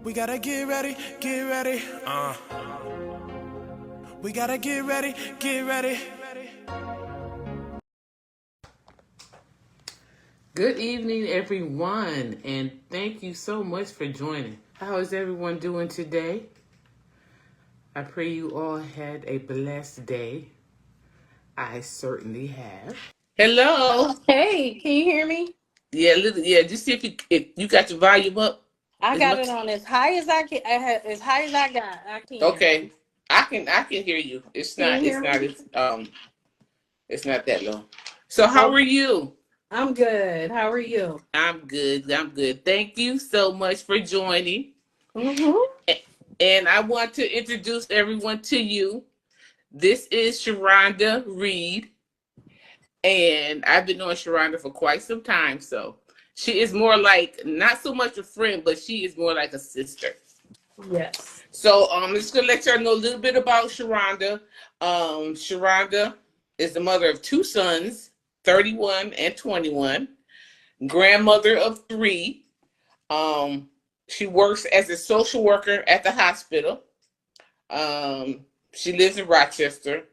We gotta get ready, get ready. We gotta get ready, get ready. Good evening, everyone, and thank you so much for joining. How is everyone doing today? I pray you all had a blessed day. I certainly have. Hello. Hey, can you hear me? Yeah. Just see if you got your volume up I as got it much. on as high as I can. As high as I got. I can. Okay, I can hear you. It's Can you not hear it's me? not it's not that low. So how are Okay, you? I'm good. How are you? I'm good. I'm good. Thank you so much for joining. Mm-hmm. And I want to introduce everyone to you. This is Cherwanda Reed, and I've been knowing Cherwanda for quite some time. So she is more like not so much a friend, but she is more like a sister. Yes. So I'm just gonna let y'all know a little bit about Cherwanda. Cherwanda is the mother of two sons, 31 and 21, grandmother of three. Um, she works as a social worker at the hospital. She lives in Rochester.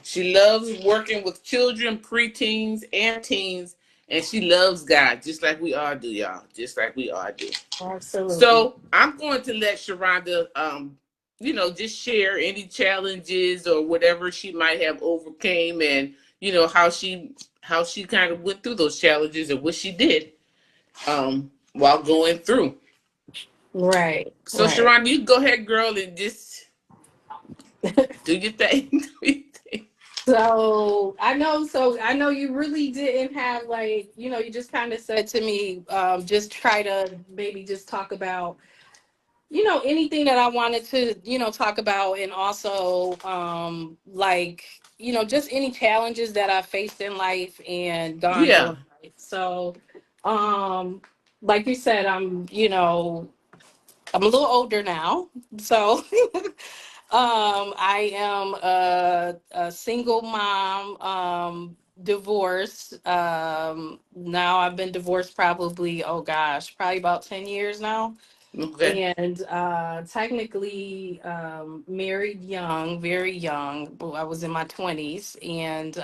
She loves working with children, preteens, and teens, and she loves God, just like we all do, y'all. Just like we all do. Absolutely. So I'm going to let Sharonda, just share any challenges or whatever she might have overcame, and how she kind of went through those challenges and what she did while going through. Right. So Right. Sharonda, you go ahead, girl, and just do your thing. Do your thing. So I know you really didn't have like, you just kind of said to me, just try to maybe just talk about anything that I wanted to talk about, and also like just any challenges that I faced in life and gone through Yeah. in life. So um like you said, I'm a little older now. So I am a single mom, divorced. Now I've been divorced probably, oh gosh, probably about 10 years now. Okay. And technically married young, very young. I was in my 20s, and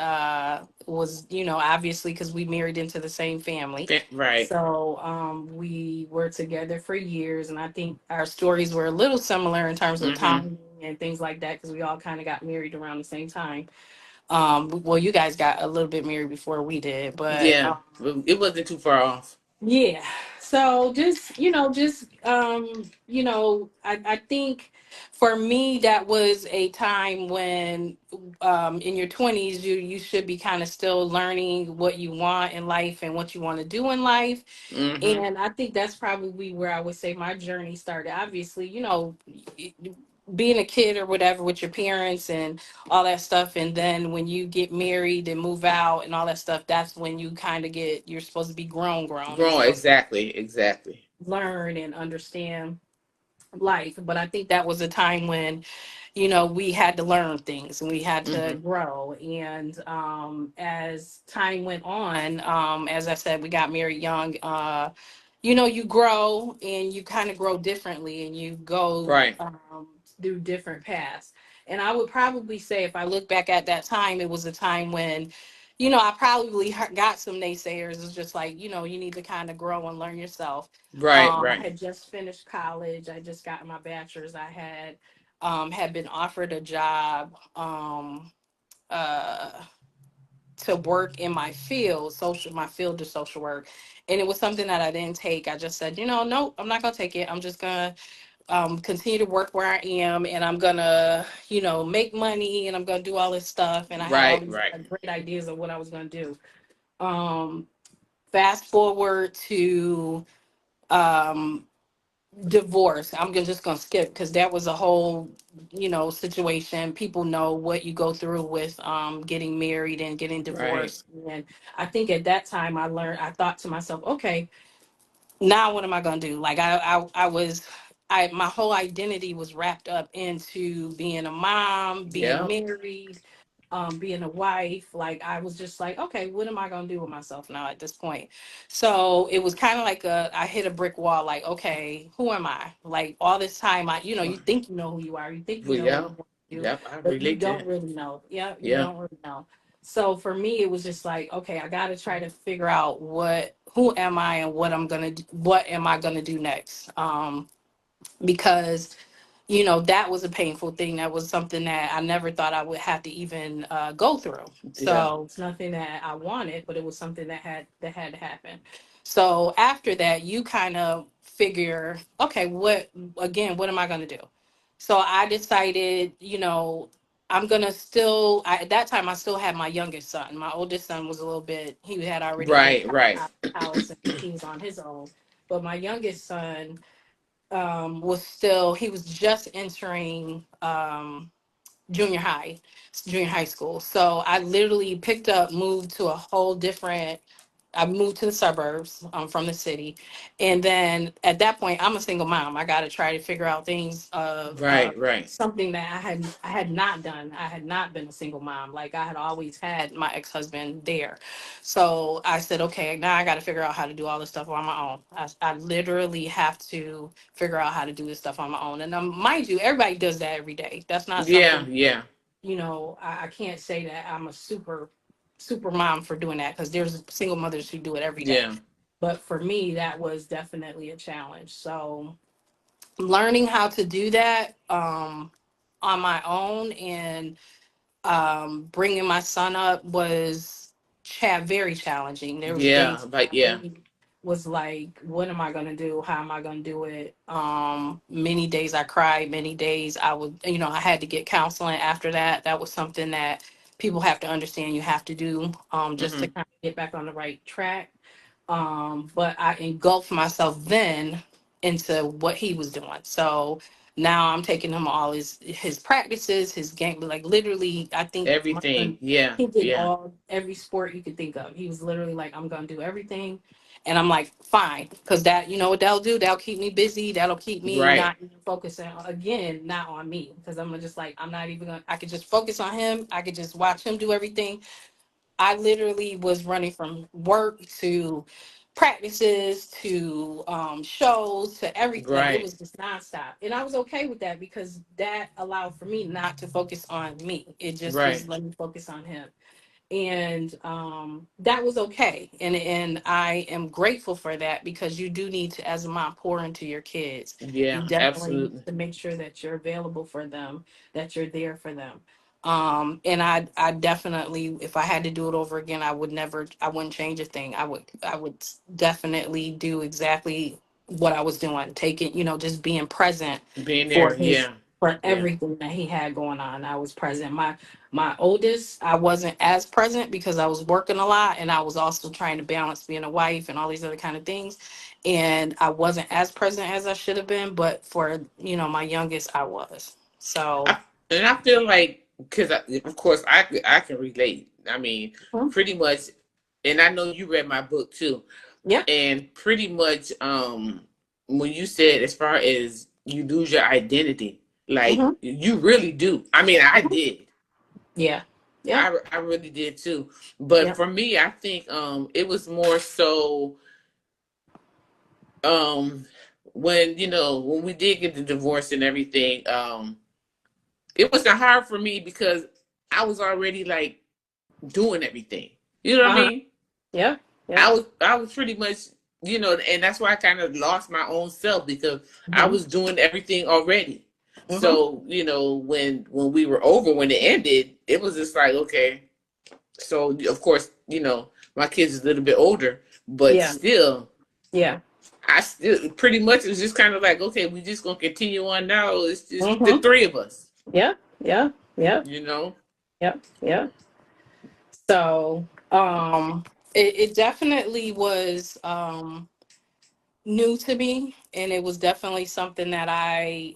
was, obviously because we married into the same family. Right. So we were together for years, and I think our stories were a little similar in terms of Mm-hmm. timing and things like that, because we all kind of got married around the same time. Well, you guys got a little bit married before we did, but Yeah. Well, it wasn't too far off. yeah. So I think for me that was a time when in your 20s you should be kind of still learning what you want in life and what you want to do in life. Mm-hmm. And I think that's probably where I would say my journey started. Obviously, being a kid or whatever with your parents and all that stuff. And then when you get married and move out and all that stuff, that's when you kind of you're supposed to be grown. You're Growing. supposed to Exactly. Exactly. learn and understand life. But I think that was a time when we had to learn things and we had to Mm-hmm. grow. And as time went on, as I said, we got married young. You grow and you kind of grow differently, and you go Right. through different paths. And I would probably say, if I look back at that time, it was a time when I probably got some naysayers. It's just like, you need to kind of grow and learn yourself. Right. I Right. had just finished college. I just got my bachelor's. I had been offered a job uh, to work in my field of social work. And it was something that I didn't take. I just said, nope, I'm not going to take it. I'm just going to continue to work where I am, and I'm going to, make money, and I'm going to do all this stuff. And I had all Right. these Right. great ideas of what I was going to do. Um, Fast forward to um, divorce. Just gonna skip because that was a whole situation. People know what you go through with getting married and getting Right. divorced. And I think at that time I thought to myself, okay, now what am I gonna do? Like I my whole identity was wrapped up into being a mom, being Yeah. married. being a wife, like I was just like, okay, what am I gonna do with myself now at this point? So it was kind of like I hit a brick wall, like, okay, who am I? Like all this time, you think you know who you are, you think you Well, know what yeah. you want to do, Yep. I but you relate to don't that. really know. Yeah, you Yeah. don't really know. So for me, it was just like, okay, I got to try to figure out who am I and what am I gonna do next? Because that was a painful thing. That was something that I never thought I would have to even go through. Yeah. So it's nothing that I wanted, but it was something that had to happen. So after that, you kind of figure, okay, what am I going to do? So I decided, I'm gonna at that time I still had my youngest son. My oldest son was a little bit. He had already moved Right. Right. out of the house and he was on his own. But my youngest son he was just entering junior high school. So I literally moved to a whole different. I moved to the suburbs from the city, and then at that point, I'm a single mom. I got to try to figure out things of Right. Right. something that I had not done. I had not been a single mom. Like I had always had my ex husband there. So I said, okay, now I got to figure out how to do all this stuff on my own. I literally have to figure out how to do this stuff on my own. And mind you, everybody does that every day. That's not Yeah. something, Yeah. I can't say that I'm a super mom for doing that because there's single mothers who do it every day. Yeah. But for me, that was definitely a challenge. So learning how to do that on my own and bringing my son up was very challenging. There was Yeah. days But I yeah. really was like, what am I going to do? How am I going to do it? Many days I cried. Many days I had to get counseling after that. That was something that people have to understand you have to do just to Hmm. kind of get back on the right track. But I engulfed myself then into what he was doing. So now I'm taking him all his practices, his game, like literally. I think my Everything. son, Yeah. he did Yeah. every sport you could think of. He was literally like, I'm gonna do everything, and I'm like, fine, because that what that'll do. That'll keep me busy. That'll keep me Right. not even focusing again, not on me, because I'm just like I'm not even gonna. I could just focus on him. I could just watch him do everything. I literally was running from work to practices to shows to everything. Like it Right. was just nonstop. And I was okay with that because that allowed for me not to focus on me. It just was Right. letting me focus on him. And that was okay. And I am grateful for that because you do need to, as a mom, pour into your kids. You Yeah. definitely need Absolutely. to make sure that you're available for them, that you're there for them. And I definitely, if I had to do it over again, I wouldn't change a thing. I would definitely do exactly what I was doing, taking, just being present Being for there. his, Yeah. for Yeah. everything that he had going on. I was present. My oldest, I wasn't as present because I was working a lot and I was also trying to balance being a wife and all these other kind of things. And I wasn't as present as I should have been, but for, my youngest, I was. So, And I feel like because of course I can relate. I mean, mhm. pretty much, and I know you read my book too. Yep. And pretty much, when you said as far as you lose your identity, like Hmm. you really do. I mean, I Hmm. did. Yeah. Yep. I really did too. But Yep. for me, I think it was more so um when when we did get the divorce and everything, it wasn't hard for me because I was already like doing everything. You know what I Uh-huh. mean? Yep. Yep. I was pretty much, and that's why I kind of lost my own self because I Hmm. was doing everything already. Hmm. So, when we were over, when it ended, it was just like, okay. So of course, my kids is a little bit older, but Yeah. still, Yeah. I still pretty much it was just kind of like, okay, we just gonna continue on now. It's just the Hmm. three of us, Yeah. Yeah. Yep. you know. Yep. Yep. So, it definitely was new to me, and it was definitely something that I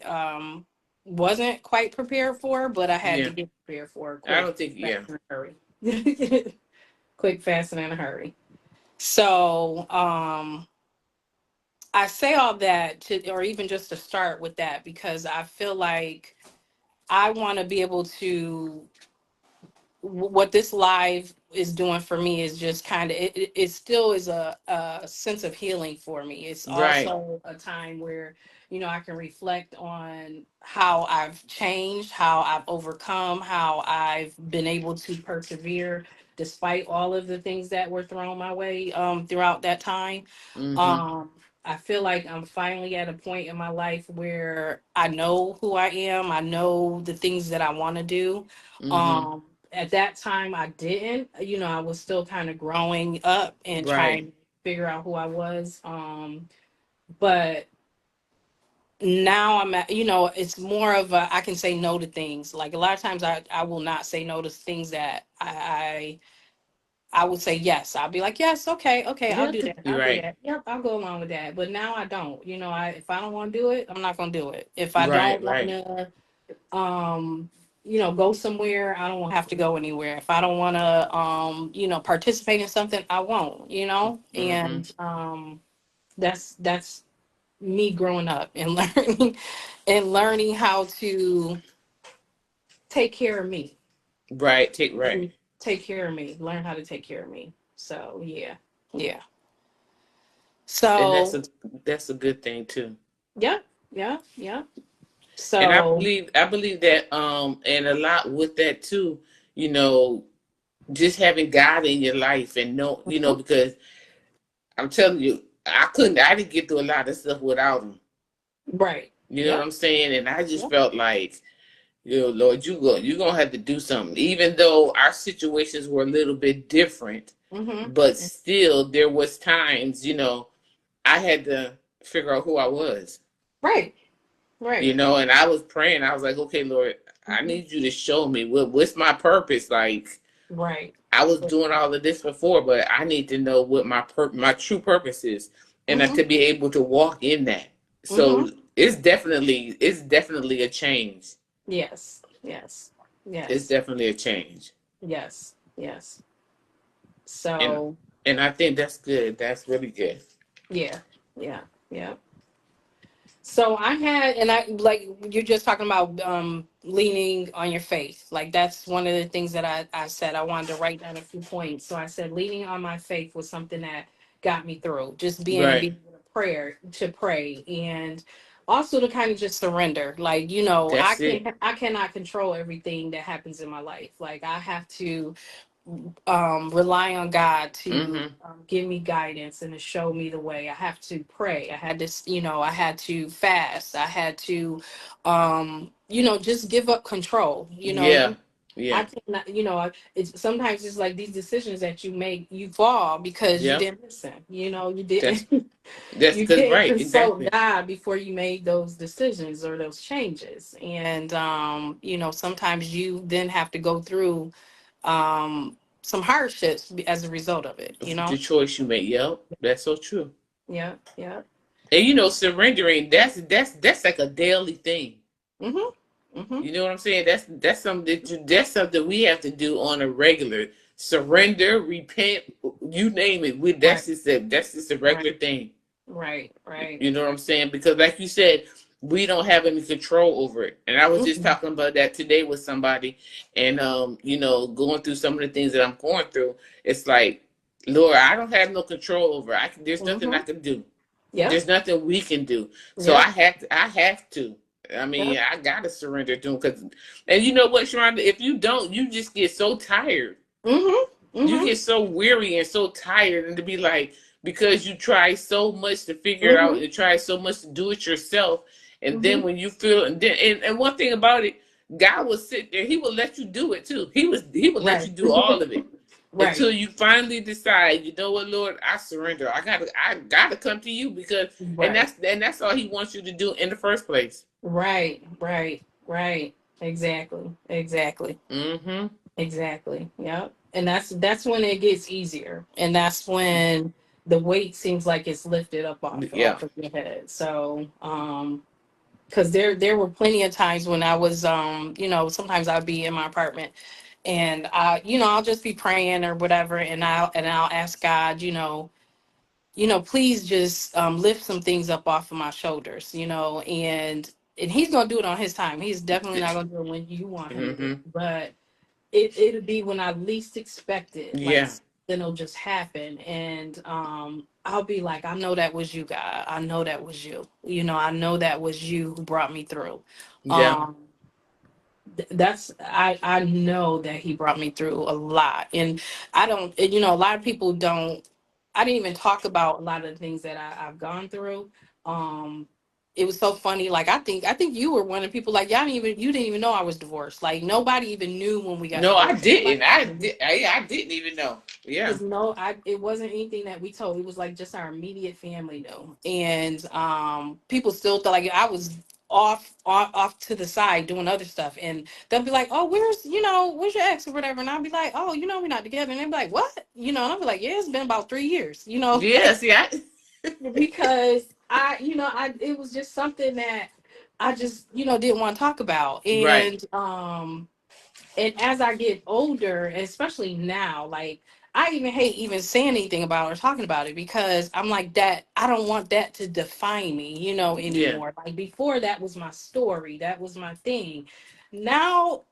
wasn't quite prepared for, but I had to Yeah, get prepared for I quick, don't think. fast, Yeah, in a hurry. Quick, fast, and in a hurry. So, I say all that or even just to start with that, because I feel like I want to be able to what this live is doing for me is just kind of it still is a sense of healing for me. It's Right. also a time where I can reflect on how I've changed, how I've overcome, how I've been able to persevere despite all of the things that were thrown my way throughout that time. Mm-hmm. um I feel like I'm finally at a point in my life where I know who I am. I know the things that I want to do. Mm-hmm. At that time I didn't. I was still kind of growing up and Right. trying to figure out who I was. But now I'm at, it's more of a, I can say no to things. Like a lot of times I will not say no to things that I would say yes. I'll be like, yes, okay, okay, I'll do Yep. that. You're I'll do right. that. Yep, I'll go along with that. But now I don't. If I don't want to do it, I'm not gonna do it. If I Right. don't want Right. to go somewhere, I don't have to go anywhere. If I don't want to participate in something, I won't, Mm-hmm. and that's me growing up and learning how to take care of me. Right. Right. Take care of me. Learn how to take care of me. So yeah. Yeah. And So that's a good thing too. yeah, yeah, yeah. And I So believe I believe that and a lot with that too, you know, just having God in your life and know, mhm, because I'm telling you, I didn't get through a lot of stuff without him. right. You know what Yep. I'm saying? And I just Yep. felt like, Lord, you're gonna have to do something. Even though our situations were a little bit different, Mhm. but still there was times, I had to figure out who I was. Right. Right. And I was praying. I was like, okay, Lord, I Mhm. need you to show me what's my purpose. Like Right. I was doing all of this before, but I need to know what my true purpose is, and to Mhm. be able to walk in that. So Mhm. it's definitely a change. Yes. Yes. It's Yes. definitely a change, Yes. Yes. and So and I think that's good. That's really good. yeah. Yeah. Yeah. So I had, and I like you're just talking about leaning on your faith. Like that's one of the things that I said I wanted to write down a few points. So I said leaning on my faith was something that got me through. Just being Right. able to pray and also to kind of just surrender. Like, That's it. I cannot control everything that happens in my life. Like I have to rely on God to Mm-hmm. give me guidance and to show me the way. I have to pray. I had to, I had to fast. I had to, just give up control. Yeah. I Yeah. cannot, it's sometimes it's like these decisions that you make, you fall because you Yep. didn't listen. You That's didn't, that's you because didn't right. consult Exactly. God before you made those decisions or those changes. And, sometimes you then have to go through some hardships as a result of it, The choice you make. Yep. That's so true. Yeah, yeah. And surrendering, that's like a daily thing. Mhm. Mhm. You know what I'm saying? That's something we have to do on a regular. Surrender, repent, you name it. Right. That's just a Right. regular thing. Right. Right. You know what I'm saying? Because like you said, we don't have any control over it. And I was just Mhm. talking about that today with somebody, and going through some of the things that I'm going through. It's like, Lord, I don't have no control over it. There's nothing I Mhm. can do. Yep. There's nothing we can do. So I Yep. have to. I have to. I mean, Yep. I gotta surrender to him and you know what, Sharonda? If you don't, you just get so tired. Mhm. You Mhm. get so weary and so tired, and to be like, because you try so much to figure it out Mhm. and try so much to do it yourself, and then Mhm. when you feel, and one thing about it, God will sit there. He will let you do it too. He will let you Right. do all of it Right. until you finally decide, you know what, Lord, I surrender. I gotta come to you because, and Right. that's all He wants you to do in the first place. Right. Right. Right. Exactly. Exactly. Mm-hmm. Exactly. Yep. And that's when it gets easier. And that's when the weight seems like it's lifted up Yeah. off of your head. So, because there were plenty of times when I was sometimes I'd be in my apartment and I'll just be praying or whatever and I'll ask God, please just lift some things up off of my shoulders, and he's gonna do it on his time. He's definitely not gonna do it when you want him to do Mm-hmm. it. But it'll be when I least expect it. Like Yeah. then it'll just happen, and I'll be like, I know that was you, God. I know that was you. You know, I know that was you who brought me through. Yeah. Um, that's I know that he brought me through a lot, and I don't. And, you know, a lot of people don't. I didn't even talk about a lot of the things that I've gone through. Um, it was so funny. Like I think you were one of the people. Like you didn't even know I was divorced. Like nobody even knew when we got No, I divorced. didn't. I didn't even know. Yeah. Because no, it wasn't anything that we told. It was like just our immediate family knew, and people still thought like I was off to the side doing other stuff, and they'll be like, "Oh, where's your ex or whatever?" And I'll be like, "Oh, we're not together," and they'll be like, "What?" And I'll be like, "Yeah, it's been about 3 years," Yeah. See, I. because it was just something that I just didn't want to talk about, Right. and as I get older, especially now, like I even hate even saying anything about it or talking about it because I'm like that. I don't want that to define me, Yeah. anymore. Like before, that was my story. That was my thing. Now,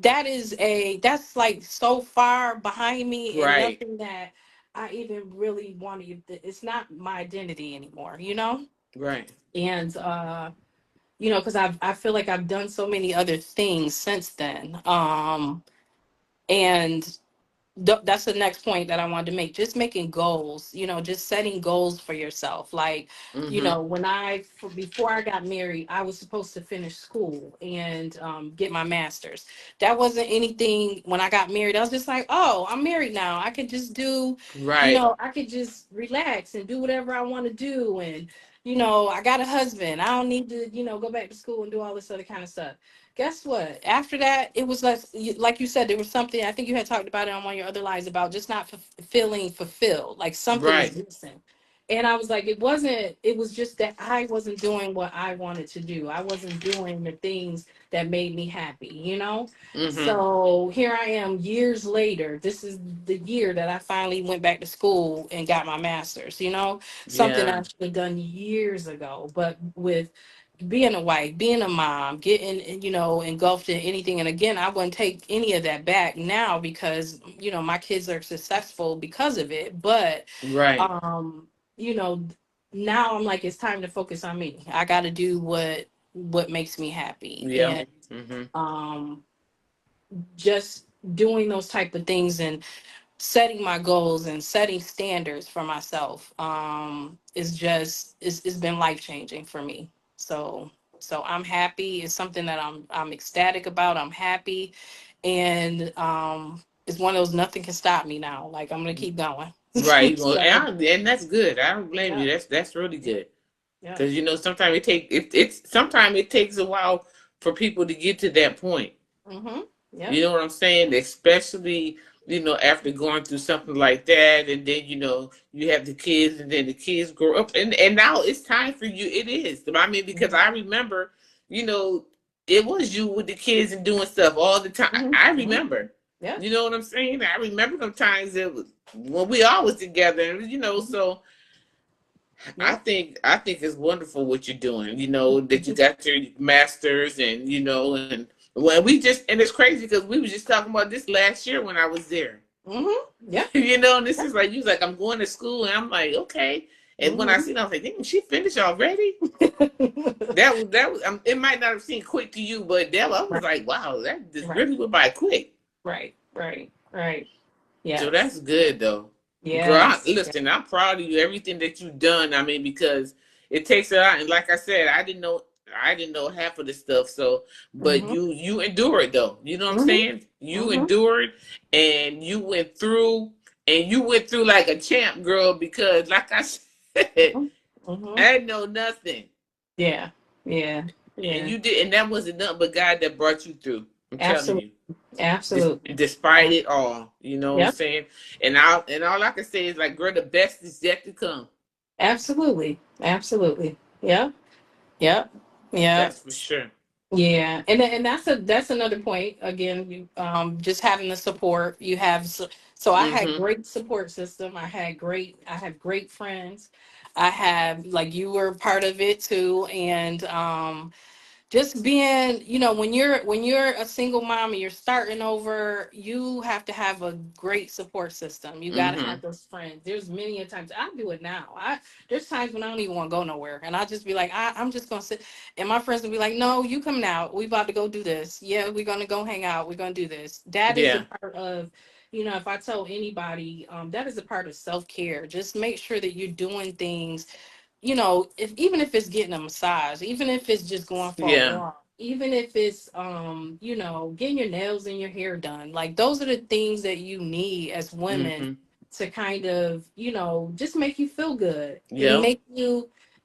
that's like so far behind me and Right. nothing that I even really want to. It's not my identity anymore. Right. And because I feel like I've done so many other things since then. And that's the next point that I wanted to make. Just making goals, just setting goals for yourself. Like, Mm-hmm. before I got married, I was supposed to finish school and get my master's. That wasn't anything when I got married. I was just like, oh, I'm married now. I could just do, Right. I could just relax and do whatever I want to do. And, I got a husband. I don't need to, go back to school and do all this other kind of stuff. Guess what? After that, it was like you said, there was something. I think you had talked about it on one of your other lives about just not feeling fulfilled, like something was Right. missing. And I was like, it wasn't. It was just that I wasn't doing what I wanted to do. I wasn't doing the things that made me happy. Mm-hmm. So here I am, years later. This is the year that I finally went back to school and got my master's. Something Yeah. I should have done years ago, but with being a wife, being a mom, getting, engulfed in anything. And again, I wouldn't take any of that back now because, my kids are successful because of it. But, Right. um, you know, now I'm like, it's time to focus on me. I got to do what makes me happy. Yeah. And, Mm-hmm. um, just doing those type of things and setting my goals and setting standards for myself is just it's been life changing for me. So I'm happy. It's something that I'm ecstatic about. I'm happy, and it's one of those nothing can stop me now. Like I'm gonna keep going. Right. Well, So and that's good. I don't blame yeah, you. That's really yeah, good. yeah. Because sometimes it's sometimes it takes a while for people to get to that point. Mhm. You Yep. know what I'm saying? Especially, after going through something like that, and then you have the kids, and then the kids grow up, and now it's time for you. It is. I mean, because Mhm. I remember, you know, it was you with the kids and doing stuff all the time. Mhm. I Mhm. remember. Yeah. You know what I'm saying? I remember them times it was when we all was together. Mhm. So I Yep. think I think it's wonderful what you're doing. That you got your masters, and when we just and it's crazy because we was just talking about this last year when I was there. Mhm. Yep. And this is like you was like I'm going to school, and I'm like okay. And when I Mhm. seen, I was like, "Dang, she finished already?" That was. It might not have seemed quick to you, but that I was Right. like, "Wow, that just Right. really went by quick." Right. Right. Right. So Yes. that's good though. Girl, Yes. Yeah. listen, I'm proud of you. Everything that you've done. I mean, because it takes a lot. And like I said, I didn't know half of the stuff. So, but Mhm. you endured though. You know what I'm Mhm. saying? You Mhm. endured, and you went through like a champ, girl. Because like I said, Mhm. Mhm. I didn't know nothing, Yeah. Yeah. and Yeah. you did, and that wasn't nothing but God that brought you through. I'm telling Absolutely. you. Absolutely. Despite it all, you know what I'm Yep. saying? And all I can say is like, girl, the best is yet to come. Absolutely. Absolutely. Yep. Yep. Yep. That's for sure. Yeah. And that's another point. Again, you just having the support you have. So I had Mm-hmm. great support system. I have great friends. I have like you were part of it too, and just being, when you're a single mom and you're starting over, you have to have a great support system. You got to Mm-hmm. have those friends. There's many a times I do it now. There's times when I don't even want to go nowhere, and I just be like, I'm just gonna sit, and my friends will be like, no, you coming out, we about to go do this, yeah, we're gonna go hang out, we're gonna do this. That is a Yeah. part of, if I tell anybody, that is a part of self-care. Just make sure that you're doing things, if even if it's getting a massage, even if it's just going for a Yeah. walk, even if it's getting your nails and your hair done, like those are the things that you need as women Mm-hmm. to kind of, just make you feel good and Yep.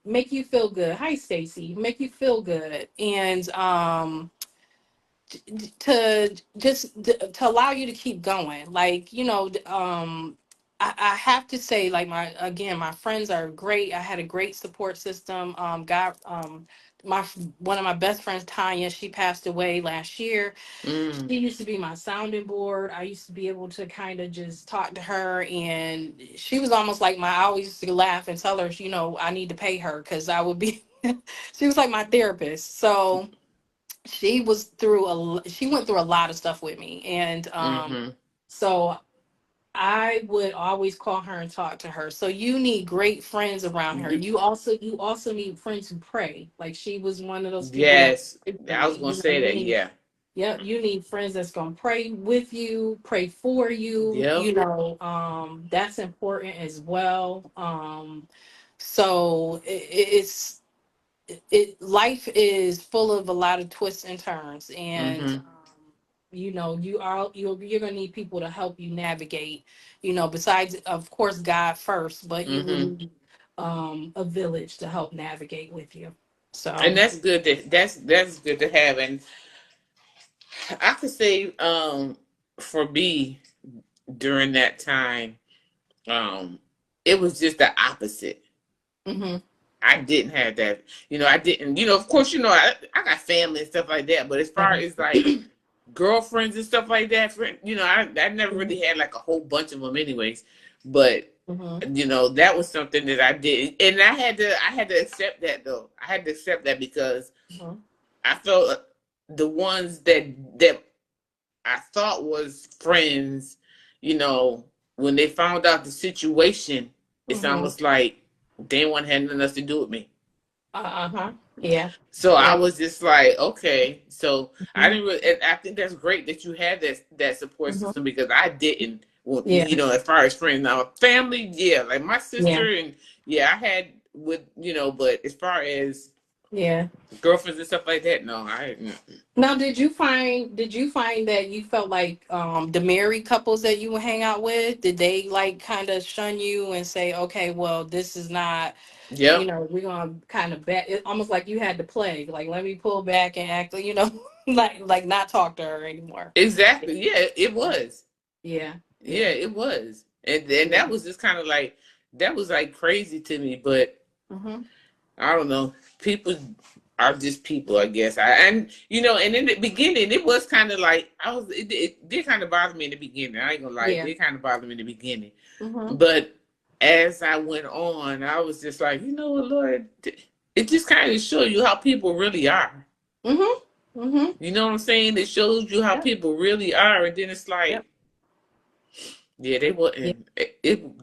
make you feel good. Hi, Stacy. Make you feel good. And to allow you to keep going, like, I have to say, like, my friends are great. I had a great support system. Got my one of my best friends, Tanya, she passed away last year. Mm. She used to be my sounding board. I used to be able to kind of just talk to her, and she was almost like I always used to laugh and tell her, I need to pay her because I would be she was like my therapist. So she went through a lot of stuff with me, and Mm-hmm. so I would always call her and talk to her. So you need great friends around her. You also need friends who pray. Like, she was one of those people that Yes. prayed for I was me. gonna say You that. need, Yeah. yeah, you need friends that's gonna pray with you, pray for you. Yep. That's important as well. So life is full of a lot of twists and turns, and Mm-hmm. you're gonna need people to help you navigate, besides, of course, God first, but you will Mm-hmm. need a village to help navigate with you. And So. that's good. That's good to have. And I could say, for me during that time, um, it was just the opposite. Hmm. I didn't have that. I didn't. Of course, I got family and stuff like that. But as far as like girlfriends and stuff like that, I never really had like a whole bunch of them, anyways. But Hmm. that was something that I did, and I had to accept that though. I had to accept that because Hmm. I felt the ones that I thought was friends, you know, when they found out the situation, it's Hmm. almost like they didn't want to have nothing else to do with me. Uh-huh. Yeah. So I Yeah. was just like, okay. So I Hmm. didn't really, and I think that's great that you had that support Hmm. system because I didn't. Well, Yeah. as far as friends now, family, yeah, like my Yeah. sister and yeah, I had with but as far as Yeah. girlfriends and stuff like that, no, Now, did you find that you felt like the married couples that you would hang out with, did they like kind of shun you and say, okay, well, this is not, yep, we're gonna kind of back it, almost like you had to play, like, let me pull back and act, like not talk to her anymore. exactly, yeah, it was. Yeah. Yeah, Yeah. it was. And Yeah. that was just kind of like that was like crazy to me, but Mm-hmm. I don't know. People are just people, I guess. And and in the beginning it was kind of like it did kind of bother me in the beginning. I ain't gonna lie, it Yeah. did kind of bother me in the beginning. Mm-hmm. But as I went on, I was just like, you know what, Lord, it just kind of show you how people really are. Mm-hmm. Mm-hmm. You know what I'm saying? It shows you how Yep. people really are, and then it's Yep. like, yeah, they Yeah. wasn't.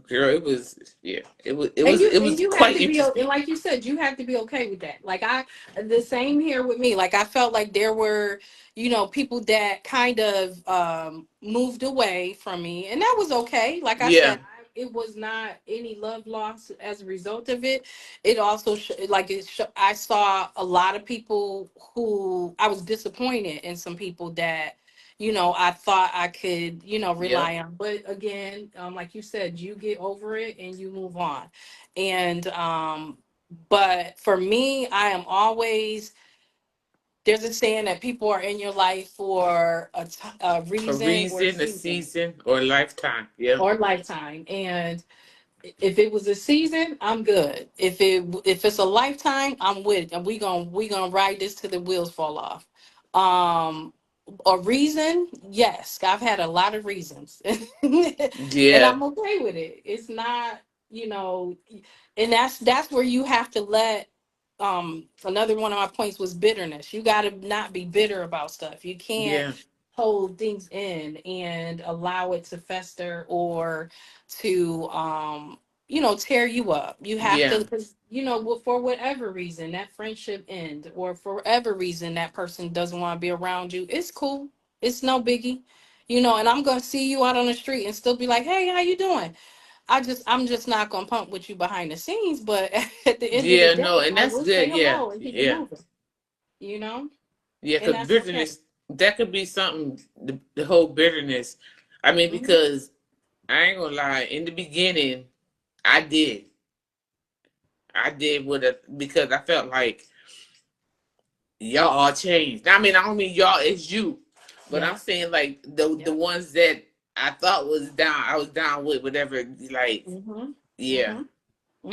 Girl, it was. Yeah, it was. It And was. you It and was you have quite to be, and interesting. like you said, you have to be okay with that. Like, the same here with me. Like, I felt like there were, people that kind of moved away from me, and that was okay. Like I Yeah, said, it was not any love loss as a result of it. It also I saw a lot of people who I was disappointed in, some people that I thought I could yep. rely on. But again, like you said, you get over it and you move on. And but for me, I am always, there's a saying that people are in your life for a A reason or a reason, a season season, or a lifetime. Yep. or a lifetime. And if it was a season, I'm good. If it's a lifetime, I'm with it. And we gonna ride this till the wheels fall off. Um, a reason, yes, I've had a lot of reasons, and Yeah. I'm okay with it. It's not, you know, and that's where you have to let. another one of my points was bitterness. You got to not be bitter about stuff. You can't Yeah. hold things in and allow it to fester or to tear you up. You have Yeah. to, because for whatever reason that friendship end, or for whatever reason that person doesn't want to be around you, it's cool. It's no biggie. And I'm gonna see you out on the street and still be like, hey, how you doing? I'm just not gonna pump with you behind the scenes, but at the end of the Yeah. day, No, and I that's will say good. Yeah. hello and keep it Yeah. moving. You know, Yeah. and Because that's okay. bitterness, that could be something. The whole bitterness. I mean, Hmm. because I ain't gonna lie. In the beginning, I did. I did with it because I felt like y'all all changed. I mean, I don't mean y'all as you, but I'm Yeah. saying like the Yep. ones that I thought was down, I was down with whatever. Like, Hmm. yeah, Hmm.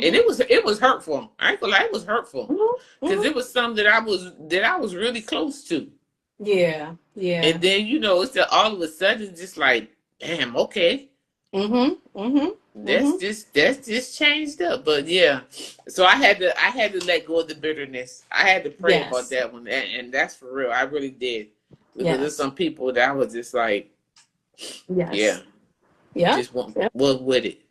and Hmm. it was hurtful. I ain't gonna lie, it was hurtful Hmm. because Hmm. it was something that I was really close to, Yeah. Yeah. and then it's that all of a sudden just like, damn, okay. Hmm. Hmm. That's Hmm. just changed up, but yeah. So I had to let go of the bitterness. I had to pray about Yes. that one, and that's for real. I really did, because there's Yes. some people that I was just like, yeah, Yes. Yeah. just won't Yeah. was with it.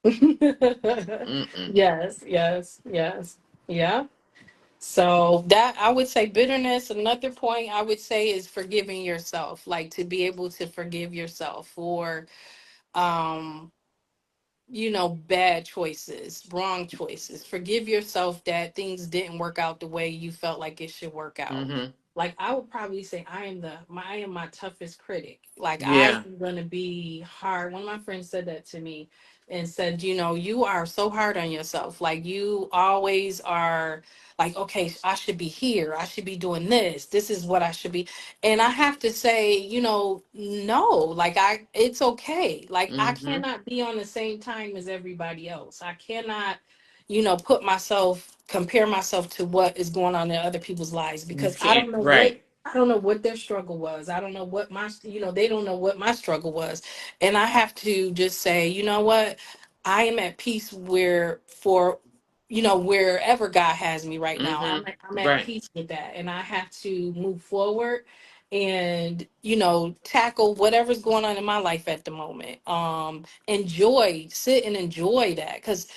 Mm-mm. Yes. Yes. Yes. Yeah. So that, I would say, bitterness. Another point I would say is forgiving yourself, like to be able to forgive yourself for um bad choices, wrong choices. Forgive yourself that things didn't work out the way you felt like it should work out. Mm-hmm. Like, I would probably say I am my toughest critic. Like, I Yeah. am gonna be hard. One of my friends said that to me and said, you are so hard on yourself. Like, you always are like, okay, I should be here. I should be doing this. This is what I should be. And I have to say, no, like, it's okay. Like, I Mm-hmm. cannot be on the same time as everybody else. I cannot, compare myself to what is going on in other people's lives, You because can't. Right. I don't know what their struggle was. I don't know what they don't know what my struggle was. And I have to just say, you know what? I am at peace wherever God has me right now. Mm-hmm. I'm at Right. peace with that. And I have to move forward and, tackle whatever's going on in my life at the moment. Sit and enjoy that. Cause,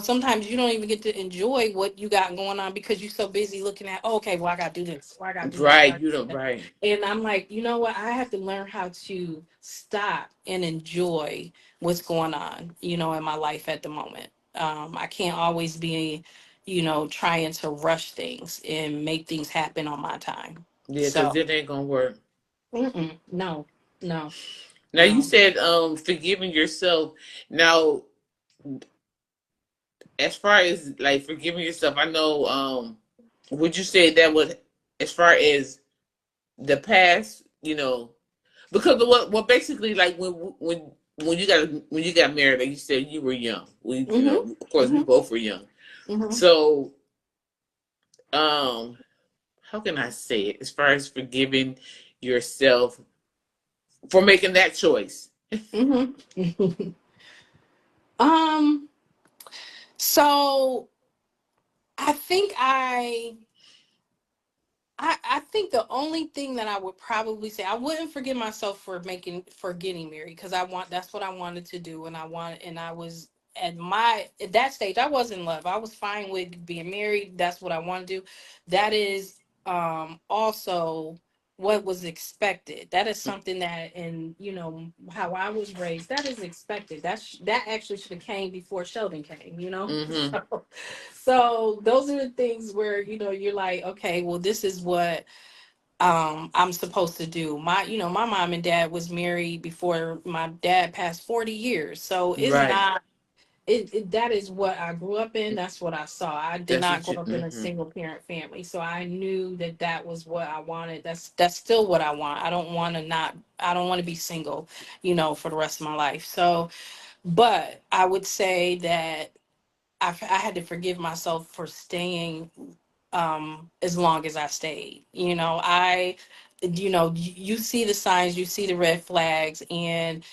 sometimes you don't even get to enjoy what you got going on because you're so busy looking at, oh, okay, well, I gotta do this, or I gotta do this, or I Right. gotta You do don't. that. Right. And I'm like, you know what? I have to learn how to stop and enjoy what's going on, in my life at the moment. I can't always be, trying to rush things and make things happen on my time. Yeah, because So, it ain't gonna work. no, no, Now you no. said forgiving yourself. Now, as far as like forgiving yourself, I know would you say that would, as far as the past, because of what basically, like when you got married, like you said, you were young. Mhm. Of course we Mhm. both were young. Mhm. So um how can I say it, as far as forgiving yourself for making that choice? Mhm. um. So I think I think the only thing that I would probably say, I wouldn't forgive myself for getting married, because that's what I wanted to do, and I was at that stage I was in love. I was fine with being married. That's what I want to do. That is also what was expected. That is something that, and how I was raised, that is expected. That actually should have came before Sheldon came. Mm-hmm. So those are the things where, you're like, okay, well, this is what I'm supposed to do. My mom and dad was married before my dad passed 40 years. So it's Right. not that is what I grew up in. That's what I saw. I did That's not what grow you. up in a Mm-hmm. single parent family. So I knew that that was what I wanted. That's still what I want. I don't want to be single, for the rest of my life. So, but I would say that I had to forgive myself for staying as long as I stayed. You see the signs, you see the red flags, and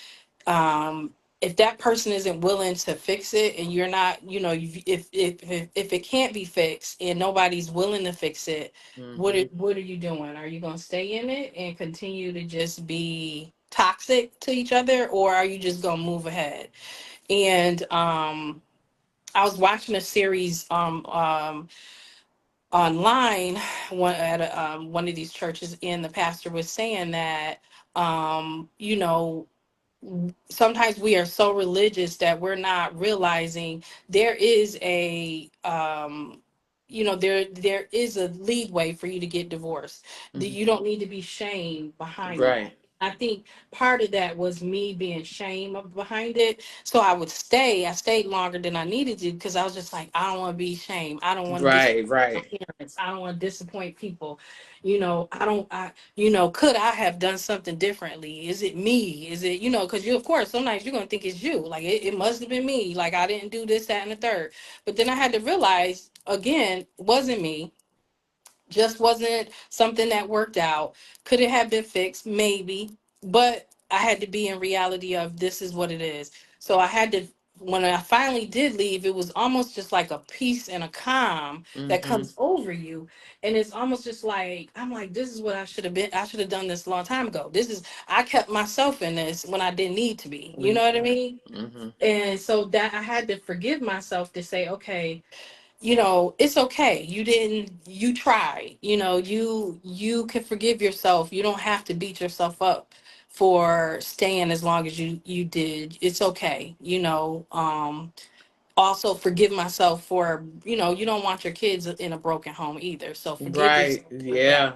if that person isn't willing to fix it, and you're not, if it can't be fixed and nobody's willing to fix it, Mm-hmm. what are you doing? Are you going to stay in it and continue to just be toxic to each other, or are you just going to move ahead? And I was watching a series online, one of these churches, and the pastor was saying that you know sometimes we are so religious that we're not realizing there is a there is a leadway for you to get divorced. That Mm-hmm. you don't need to be shamed behind that. Right. I think part of that was me being behind it. So I stayed longer than I needed to, because I was just like, I don't want to be shamed. I don't want to Right. disappoint my Right. parents. I don't want to disappoint people. I don't, could I have done something differently? Is it me? Is it, because of course, sometimes you're going to think it's you. Like, it must have been me. Like, I didn't do this, that, and the third. But then I had to realize, again, it wasn't me. Just wasn't something that worked out. Could it have been fixed? Maybe. But I had to be in reality of, this is what it is. So I had to, when I finally did leave, it was almost just like a peace and a calm that Mm-hmm. comes over you. And it's almost just like, I'm like, this is what I should have been. I should have done this a long time ago. I kept myself in this when I didn't need to be. You know what I mean? Mm-hmm. And so that I had to forgive myself to say, okay, it's okay. You tried. You can forgive yourself. You don't have to beat yourself up for staying as long as you did. It's okay. Also forgive myself for, you don't want your kids in a broken home either. So forgive Right. yourself for that.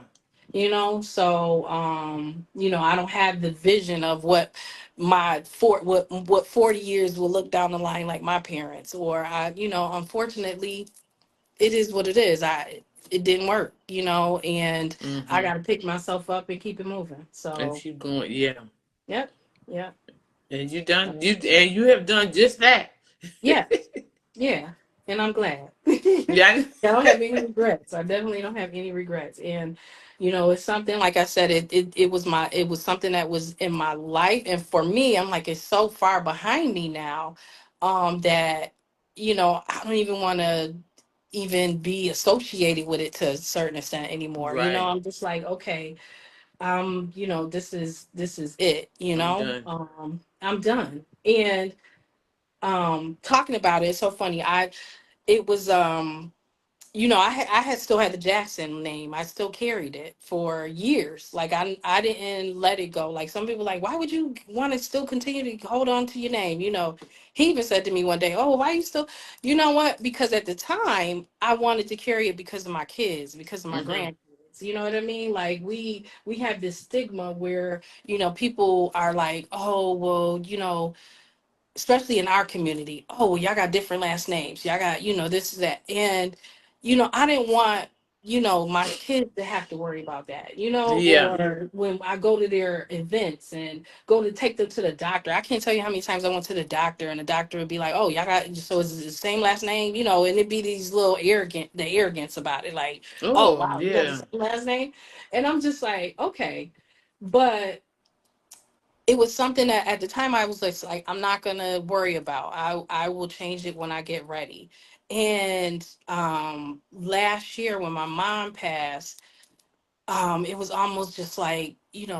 Yeah. So I don't have the vision of what 40 years will look down the line like my parents, or unfortunately it is what it is. It didn't work, and I Mm-hmm. got to pick myself up and keep it moving. And So, keep going. Yeah. yep, yep, And you have done just that. yeah, yeah, and I'm glad. Yeah. I don't have any regrets. I definitely don't have any regrets. And it's something, like I said, it was something that was in my life, and for me, I'm like, it's so far behind me now, that I don't even want to even be associated with it to a certain extent anymore. Right. I'm just like, okay, this is it. I'm done. I'm done. And talking about it, it's so funny. It was I had still had the Jackson name. I still carried it for years. Like, I didn't let it go. Like, some people like, why would you want to still continue to hold on to your name? He even said to me one day, "Oh, why you still?" You know what? Because at the time I wanted to carry it because of my kids, because of my Mm-hmm. grandkids. You know what I mean? Like, we have this stigma where people are like, "Oh, well, especially in our community, oh, well, y'all got different last names. Y'all got, this, that." And, I didn't want, my kids to have to worry about that, Yeah. or when I go to their events and go to take them to the doctor. I can't tell you how many times I went to the doctor, and the doctor would be like, "Oh, y'all got, so it's the same last name," and it'd be these little the arrogance about it. Like, "Oh, Oh, wow, you got the yeah. same last name." And I'm just like, okay. But it was something that at the time I was like, I'm not gonna worry about. I will change it when I get ready. And last year when my mom passed, it was almost just like,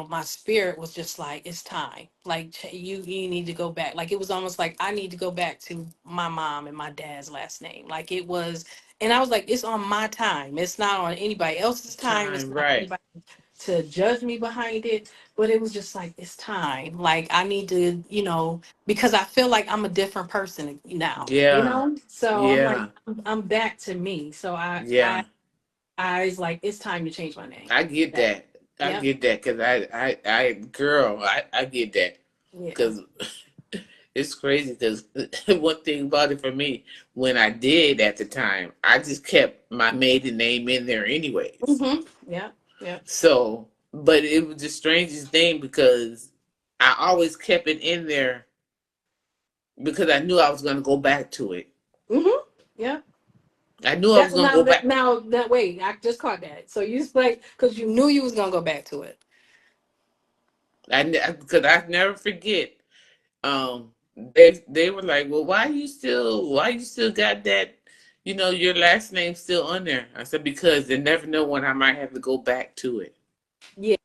my spirit was just like, it's time. Like, you need to go back. Like, it was almost like I need to go back to my mom and my dad's last name. Like, it was, and I was like, it's on my time. It's not on anybody else's time. It's Time. not Right. anybody to judge me behind it. But it was just like, it's time. Like, I need to, because I feel like I'm a different person now, Yeah. so I'm like, Yeah. I'm back to me. So Yeah. I was like, it's time to change my name. I get That, that. I yep, get that because girl, I get that yeah. because it's crazy. Because one thing about it for me, when I did at the time, I just kept my maiden name in there anyways. Yeah, yeah. So, but it was the strangest thing because I always kept it in there because I knew I was going to go back to it. Yeah. I knew I was That going to go back. now that wait, I just caught that. So you like, because you knew you was gonna go back to it. Because I never forget. they were like, well, why you still got that, your last name still on there? I said, because they never know when I might have to go back to it. Yeah.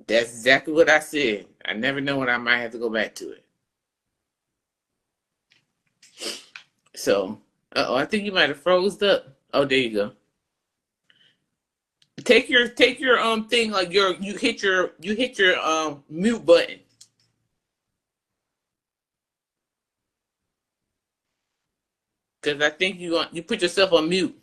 That's exactly what I said. I never know when I might have to go back to it. So, I think you might have froze up. Oh, there you go. Take your thing, like you hit your mute button, because I think you put yourself on mute.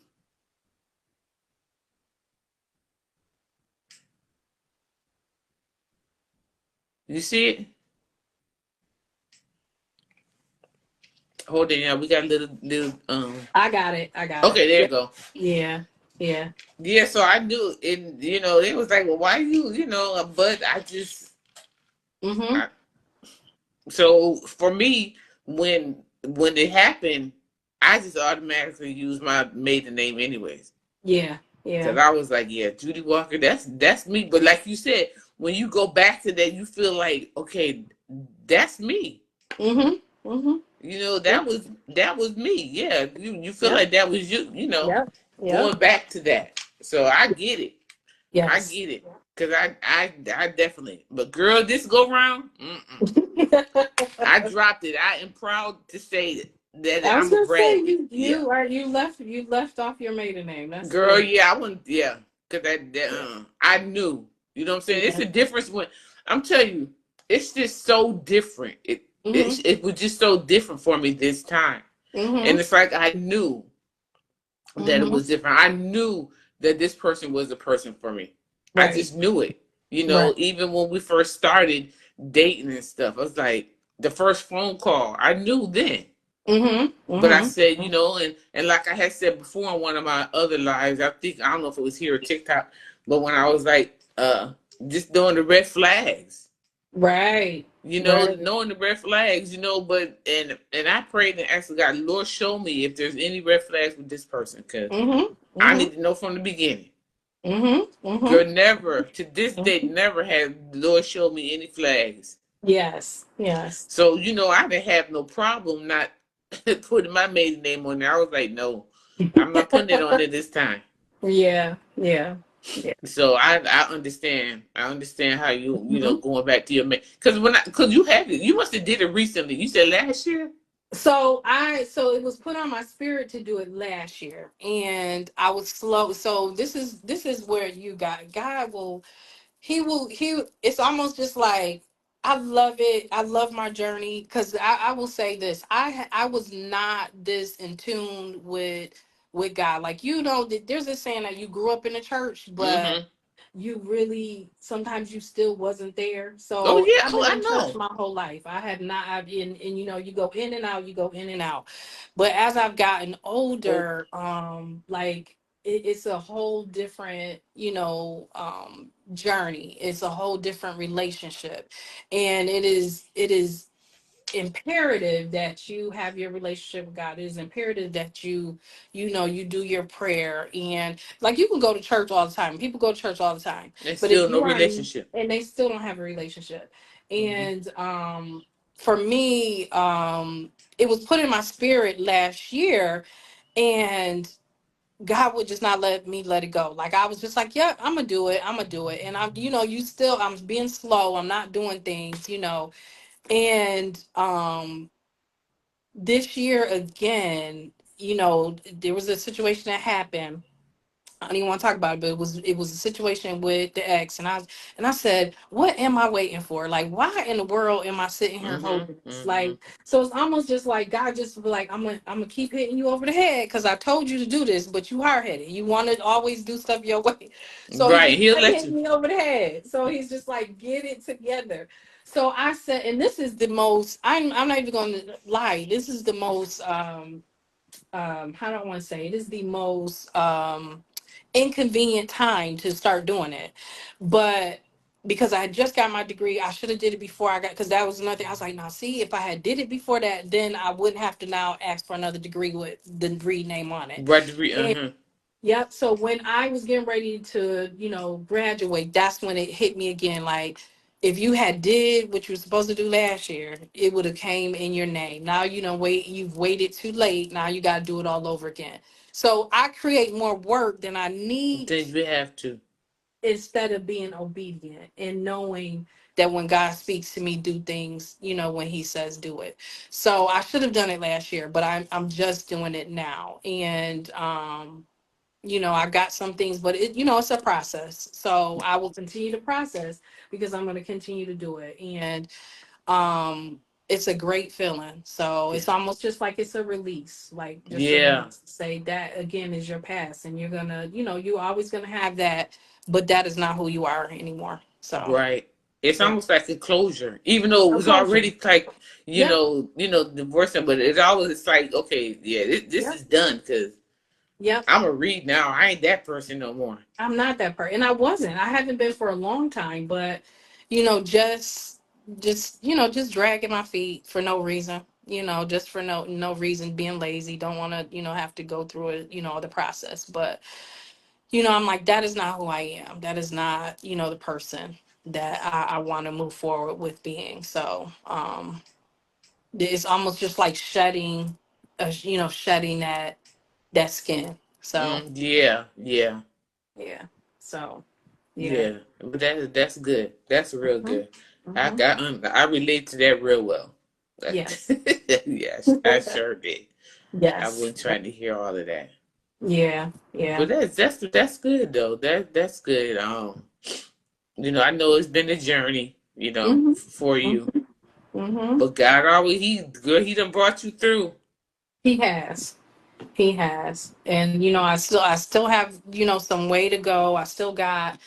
You see it? Hold it. Yeah, we got a little. I got it. I got it. Okay, there Yeah. you go. Yeah. Yeah. Yeah, so I knew, and it was like, well, why but I just, Mm-hmm. I, so for me, when it happened, I just automatically used my maiden name anyways. Yeah. Because Yeah. I was like, yeah, Judy Walker, that's me. But like you said, when you go back to that, you feel like, okay, that's me. Mm-hmm. Mm-hmm. That was me. Yeah, you feel Yep. like that was you. Yep. Yep. Going back to that. So I get it. I Yes. get it. Cause I definitely. But girl, this go round, I dropped it. I am proud to say that I was I'm a gonna say brag. you Yeah, you are you left off your maiden name. That's girl. good. Yeah, I wouldn't. Yeah, cause Yeah. I knew. You know what I'm saying? It's Yeah. a difference when I'm telling you. It's just so different. Mm-hmm. It was just so different for me this time, and Mm-hmm. it's like I knew that it Mm-hmm. was different. I knew that this person was a person for me. I Right. just knew it. Right. Even when we first started dating and stuff, I was like, the first phone call, I knew then. Mm-hmm. But I Mm-hmm. said, and like I had said before in one of my other lives, I don't know if it was here or TikTok, but when I was like, just doing the red flags, Right. Right. knowing the red flags, but and I prayed and asked God, Lord, show me if there's any red flags with this person, because Mm-hmm. I Mm-hmm. need to know from the beginning. Mm-hmm. Girl, Mm-hmm. never to this day, Mm-hmm. never had the Lord show me any flags. Yes. Yes. So I didn't have no problem not putting my maiden name on there. I was like, no, I'm not putting it on there this time. Yeah. Yeah. Yeah. So I understand. I understand how Mhm. going back to your man, because you had it. You must have did it recently. You said last year. So it was put on my spirit to do it last year, and I was slow. So this is where you got God will he it's almost just like I love it. I love my journey because I will say this. I was not this in tune with God. Like there's this saying that you grew up in the church, but Mm-hmm. you really sometimes you still wasn't there. Oh So yeah. I've Oh, been I in church know. my whole life. I have not I've and you go in and out, you go in and out. But as I've gotten Oh, older, like it's a whole different, journey. It's a whole different relationship. And it is imperative that you have your relationship with God. It is imperative that you do your prayer, and like you can go to church all the time. People go to church all the time, and but if still no you aren't, relationship. and they still don't have a relationship. Mm-hmm. And for me, it was put in my spirit last year, and God would just not let me let it go. Like I was just like, yeah, I'm gonna do it. I'm gonna do it. And I'm being slow. I'm not doing things. And this year again, there was a situation that happened. I don't even want to talk about it, but it was a situation with the ex, and I said, "What am I waiting for? Like, why in the world am I sitting here Mm-hmm. holding this? Mm-hmm. Like, so it's almost just like God just be like, I'm gonna keep hitting you over the head because I told you to do this, but you hard headed. You want to always do stuff your way. So he Right. just He'll kept let hitting you. me over the head. So he's just like, get it together. So I said, and this is the most. I'm not even going to lie. This is the most. How do I want to say it is the most inconvenient time to start doing it, but because I had just got my degree, I should have did it before I got, because that was another thing. I was like, now see, if I had did it before that, then I wouldn't have to now ask for another degree with the degree name on it. Right to be. And Uh-huh. yep, so when I was getting ready to graduate, that's when it hit me again, like if you had did what you were supposed to do last year, it would have came in your name. Now you know you've waited too late. Now you got to do it all over again. So I create more work than I need Then we have to. instead of being obedient and knowing that when God speaks to me, do things, when he says do it. So I should have done it last year, but I'm just doing it now. And I got some things, but it's a process. So I will continue to process because I'm going to continue to do it. And it's a great feeling. So it's almost just like it's a release, like just a Yeah, release. Say that again is your past, and you're gonna, you're always gonna have that, but that is not who you are anymore. So right. It's yeah, almost like a closure, even though it a was closure. already like, Yep, divorcing. But it's like, okay, yeah, this yep, is done because yep. I'm a read now. I ain't that person no more. I'm not that person, and I wasn't. I haven't been for a long time, but just dragging my feet for no reason. Just for no reason, being lazy, don't want to have to go through it, the process. But I'm like, that is not who I am. That is not the person that I want to move forward with being. So it's almost just like shedding that skin. So Yeah, yeah, yeah. So yeah. yeah. But that's good. That's real Hmm. good. Hmm. I relate to that real well. Yes. Yes, I sure did. I Yes. wasn't trying to hear all of that. Yeah. Yeah. But that's good though. That's good. I know it's been a journey, Hmm. for you. Hmm. But God always he done brought you through. He has. He has. And I still have, some way to go. I still got,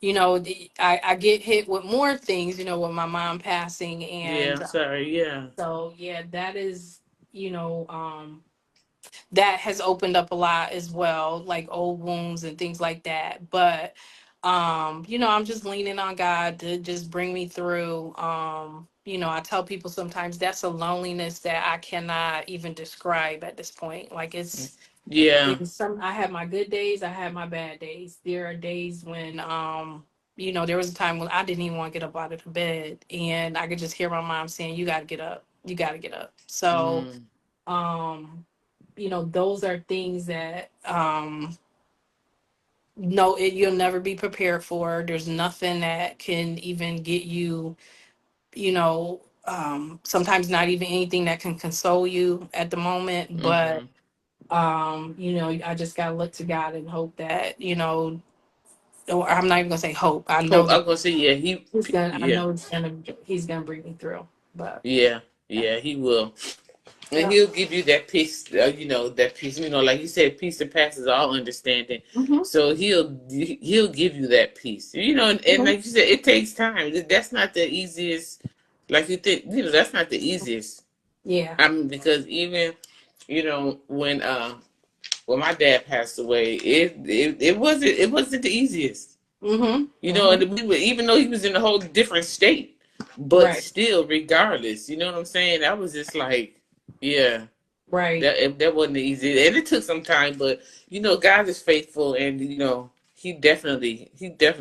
I get hit with more things, with my mom passing. Yeah, And I'm sorry. Yeah. so yeah, that is, you know, that has opened up a lot as well, like old wounds and things like that. But I'm just leaning on God to just bring me through. I tell people sometimes that's a loneliness that I cannot even describe at this point. Like Yeah. it's some I have my good days, I have my bad days. There are days when there was a time when I didn't even want to get up out of the bed, and I could just hear my mom saying, "You gotta get up. You gotta get up." So Mm, um those are things that no, you'll never be prepared for. There's nothing that can even get you, sometimes not even anything that can console you at the moment. But mm-hmm. I just gotta look to God and hope that, or I'm not even gonna say hope. I know Oh, that I'm gonna say yeah. I Yeah, know he's gonna bring me through. But yeah, yeah. yeah. He will. And Yeah. he'll give you that peace, that peace. Like you said, peace that passes all understanding. Hmm. So he'll give you that peace. And Hmm. like you said, it takes time. That's not the easiest. Like you think, that's not the easiest. Yeah. I mean, because even, when my dad passed away, it wasn't the easiest. Hmm. And Hmm. we were, even though he was in a whole different state, but Right. still, regardless, you know what I'm saying? That was just like, yeah. Right. That wasn't easy, and it took some time. But God is faithful, and He definitely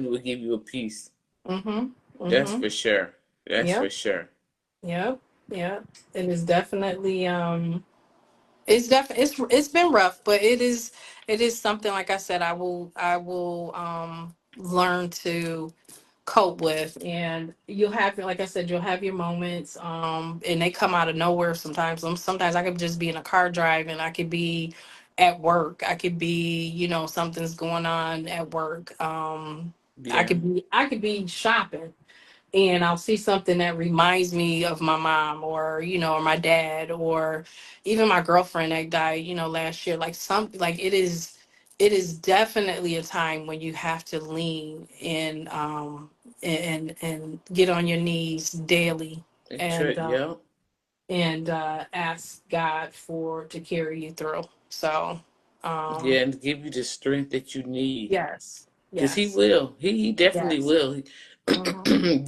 will give you a peace. Hmm. That's Hmm. for sure. That's for Yep. sure. Yep. Yep. It is definitely it's been rough, but it is something, like I said, I will learn to cope with. And you'll have, like I said, you'll have your moments, and they come out of nowhere sometimes. Sometimes I could just be in a car driving, I could be at work, I could be, something's going on at work. I Yeah. could be shopping, and I'll see something that reminds me of my mom, or my dad, or even my girlfriend that died, last year. Like it is definitely a time when you have to lean in, and get on your knees daily, and Yeah. ask God to carry you through. So Yeah, um and give you the strength that you need, yes, because He yes, will. He definitely yes. will. Hmm.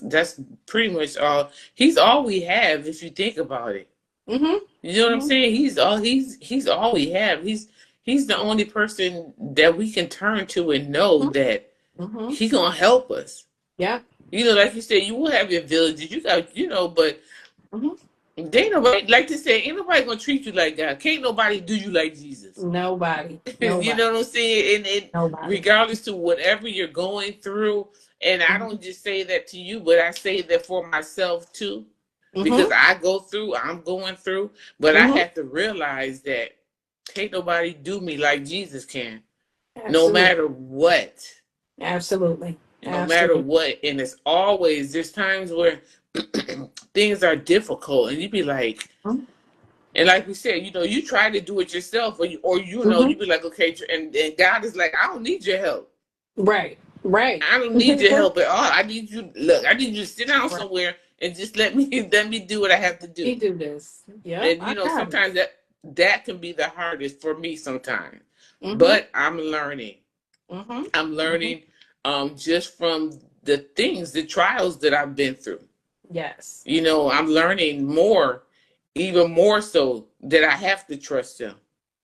That's pretty much all. He's all we have if you think about it. Hmm. You know what I'm Hmm. saying? He's all we have. He's the only person that we can turn to and know that Hmm. He gonna help us. Yeah. You know, like you said, you will have your villages. You got, but Mhm. they ain't nobody, like to say, ain't nobody gonna treat you like God. Can't nobody do you like Jesus. Nobody, You nobody, know what I'm saying? And nobody. regardless to whatever you're going through, and I don't Mhm. just say that to you, but I say that for myself too, because Mhm. I'm going through, but I Mhm. have to realize that can't nobody do me like Jesus can, no Absolutely. matter what. Absolutely. No matter Absolutely. what. And it's always, there's times where things are difficult and you be like, and like we said, you try to do it yourself, Mhm. you be like, okay, and God is like, I don't need your help. Right. Right. I don't need your help at all. I need you to sit down Right. somewhere and just let me let me do what I have to You do. do this. Yep, And I got it. sometimes that can be the hardest for me sometimes. Mhm. But I'm learning. Mhm. I'm Mhm. learning just from the trials that I've been through. Yes. I'm learning more, even more so that I have to trust him,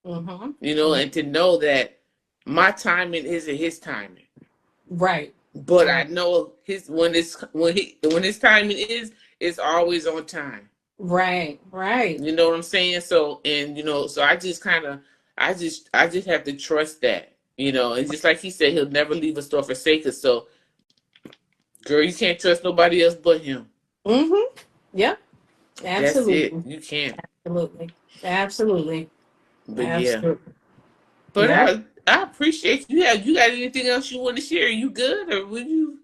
Mhm. and to know that my timing isn't his timing. Right. But I Right. know when his timing is, it's always on time. Right. Right. You know what I'm saying? So, and so I just have to trust that. And just like he said, he'll never leave us nor forsake us. So, girl, you can't trust nobody else but him. Mhm. Yep. That's it. Absolutely. You can't. Absolutely. Absolutely. But yeah. Absolutely. But Yep. I appreciate you. Have you got anything else you want to share? You good, or would you?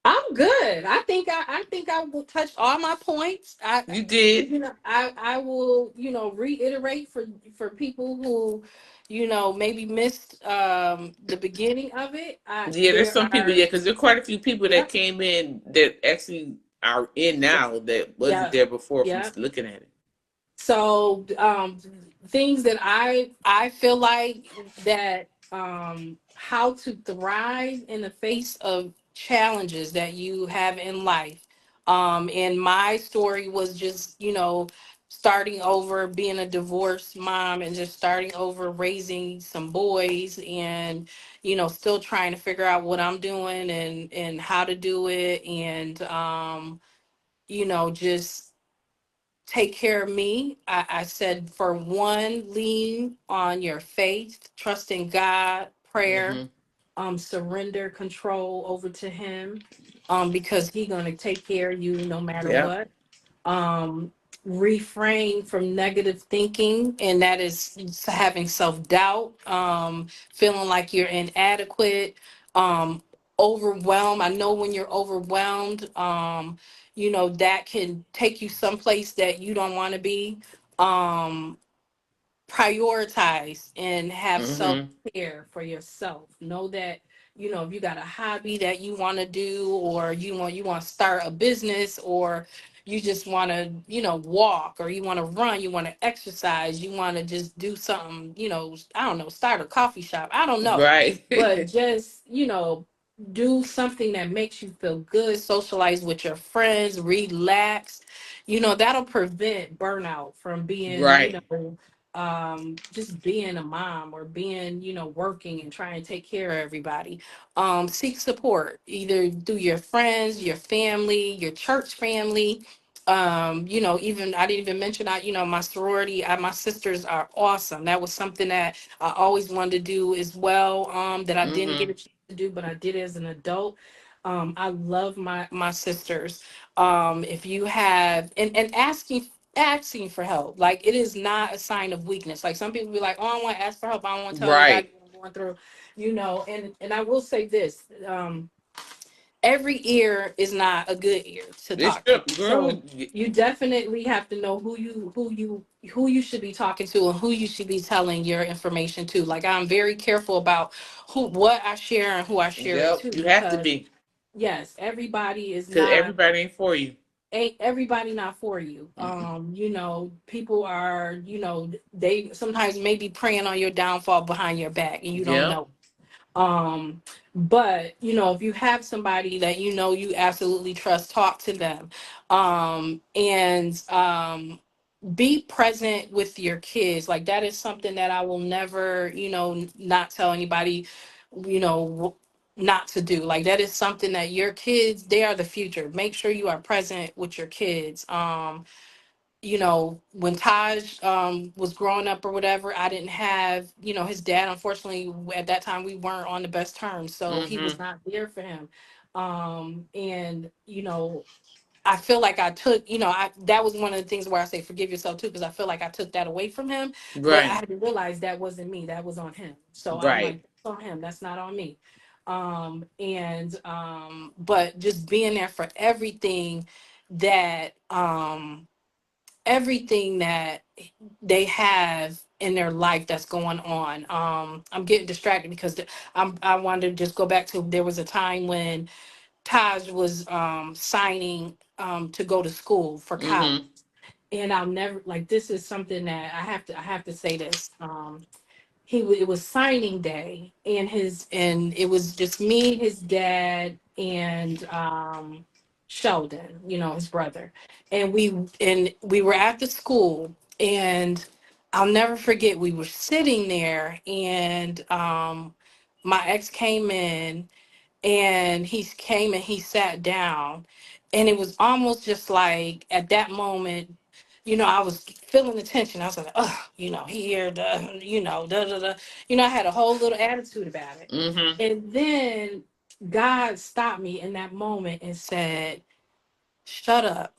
I'm good. I think I will touch all my points. You did. I will, reiterate for people who, maybe missed the beginning of it. Yeah, there's There some people. are Yeah, because there are quite a few people that Yep. came in that actually are in now that wasn't Yeah. there before from Yeah. looking at it. So things that I feel like that how to thrive in the face of challenges that you have in life. And my story was just, starting over, being a divorced mom and just starting over raising some boys, and still trying to figure out what I'm doing and how to do it, and just take care of me. I said, for one, lean on your faith, trust in God, prayer, Mm-hmm. surrender control over to him, because He's gonna take care of you no matter Yeah. what. um Refrain from negative thinking, and that is having self-doubt, feeling like you're inadequate, um overwhelmed. I know when you're overwhelmed, that can take you someplace that you don't want to be. um Prioritize and have self Mm-hmm. care for yourself. Know that, if you got a hobby that you want to do, or you want to start a business, or you just want to, walk, or you want to run, you want to exercise, you want to just do something, I don't know, start a coffee shop, I don't know, Right. but just, do something that makes you feel good, socialize with your friends, relax. That'll prevent burnout from being, Right. just being a mom, or being, working and trying to take care of everybody. Seek support either through your friends, your family, your church family. Even I didn't even mention, my sorority, my sisters are awesome. That was something that I always wanted to do as well, that I didn't get Mm-hmm. a chance to do, but I did as an adult. I love my sisters. If you have, and asking for help. Like, it is not a sign of weakness. Like, some people be like, "Oh, I want to ask for help. I don't want to tell Right. anybody what I'm going through." And I will say this: every ear is not a good ear to It's talk to. your So girl. you definitely have to know who you should be talking to, and who you should be telling your information to. Like, I'm very careful about what I share and who I share it Yep. to, You have to because be, yes, everybody is because not everybody ain't for you. ain't everybody not for you. People are, they sometimes may be preying on your downfall behind your back, and you don't Yep. know. But if you have somebody that you absolutely trust, talk to them. And be present with your kids. Like, that is something that I will never, not tell anybody, you know not to do. Like that is something that your kids, they are the future. Make sure you are present with your kids. You know, when Taj was growing up or whatever, I didn't have, you know, his dad, unfortunately, at that time we weren't on the best terms. So he was Mm-hmm. not there for him. And, you know, I feel like I took, you know, I that was one of the things where I say forgive yourself too, because I feel like I took that away from him. But I Right. had to realize that wasn't me, that was on him. So I'm Right. like, that's on him, that's not on me. But just being there for that everything that they have in their life that's going on. I'm getting distracted because I wanted to just go back to there was a time when Taj was signing to go to school for college. Mm-hmm. And I'll never like this is something that I have to say this. It was signing day and it was just me, his dad, and Sheldon, you know, his brother. And we were at the school, and I'll never forget we were sitting there, and my ex came in, and he came and he sat down, and it was almost just like at that moment, you know, I was feeling the tension. I was like, oh, you know, here, you know, you know, I had a whole little attitude about it. Mm-hmm. And then God stopped me in that moment and said, shut up.